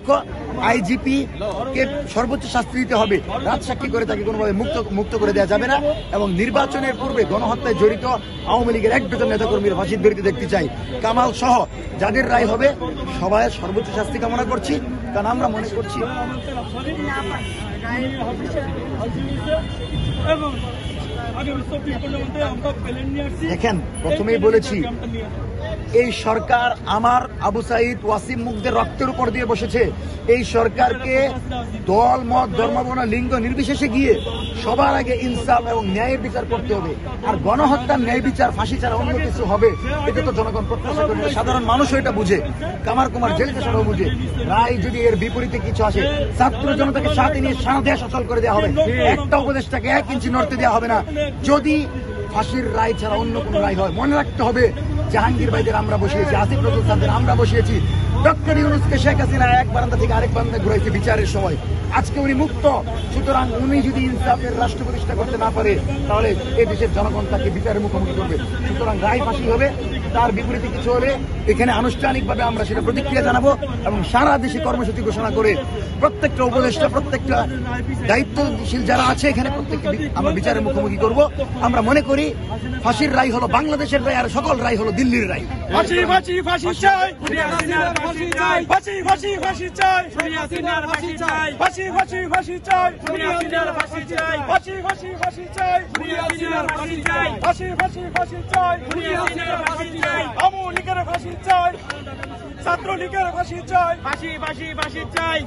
নিরপেক্ষ আইজিপি কে সর্বোচ্চ শাস্তি দিতে হবে। রাজসাক্ষী করে তাকে কোনোভাবে মুক্ত করে দেওয়া যাবে না এবং নির্বাচনের পূর্বে গণহত্যায় জড়িত আওয়ামী লীগের এক ডজন নেতাকর্মীর ফাঁসির দড়িতে দেখতে চাই। কামাল সহ যাদের রায় হবে সবাই সর্বোচ্চ শাস্তি কামনা করছি, কারণ আমরা মনে করছি দেখেন, প্রথমেই বলেছি এই সরকার আমার আবু সাইদ ওয়াসিম মুগ্ধের রক্তের উপর দিয়ে বসেছে। এই সরকারকে দল মত ধর্মবর্ণ লিঙ্গ নির্বিশেষে গিয়ে সবার আগে ইনসাফ এবং ন্যায়ের বিচার করতে হবে। আর গণহত্যার ন্যায় বিচার ফাঁসি ছাড়া অন্য কিছু হবে এটা তো জনগণ প্রত্যাশা করে, সাধারণ মানুষও এটা বুঝে, কামার কুমার জেল পেশারও বুঝে। রায় যদি এর বিপরীতে কিছু আসে ছাত্র জনতাকে সাথে নিয়ে সারা দেশ অচল করে দেওয়া হবে। একটা উপদেষ্টাকে 1 ইঞ্চি নড়তে দেওয়া হবে না যদি ফাঁসির রায় ছাড়া অন্য কোনো রায় হয়। মনে রাখতে হবে জাহাঙ্গীর ভাইদের আমরা বসিয়েছি, আসিফ নজরুল খানদের আমরা বসিয়েছি, ডক্টর ইউনূসকে শেখ হাসিনা এক বারান্দা থেকে আরেক বারান্দা ঘুরাইছে বিচারের সময়। আজকে উনি মুক্ত, সুতরাং উনি যদি ইনসাফের রাষ্ট্র প্রতিষ্ঠা করতে না পারে তাহলে এই দেশের জনগণ তাকে বিচারের মুখোমুখি করবে। সুতরাং রায় ফাঁসি হবে, তার বিপরীতে কিছু হলে এখানে আনুষ্ঠানিকভাবে আমরা সেটা প্রতিক্রিয়া জানাবো এবং সারা দেশে কর্মসূচি ঘোষণা করে প্রত্যেকটা উপদেষ্টা, প্রত্যেকটা দায়িত্বশীল যারা আছে এখানে প্রত্যেককে আমরা বিচারের মুখোমুখি করব। আমরা মনে করি ফাঁসির রায় হলো বাংলাদেশের রায় আর সকল রায় হলো দিল্লির রায়। ফাঁসি ফাঁসি ফাঁসি চাই, ফাঁসি চাই, ফাঁসি ফাঁসি ফাঁসি চাই, ফাঁসি চাই, ফাঁসি ফাঁসি ফাঁসি চাই, ফাঁসি চাই, ফাঁসি ফাঁসি ফাঁসি চাই, ফাঁসি ফাঁসি ফাঁসি চাই, আওয়ামী লীগের ফাঁসি চাই, ছাত্র লীগের ফাঁসি চাই, ফাঁসি ফাঁসি ফাঁসি চাই।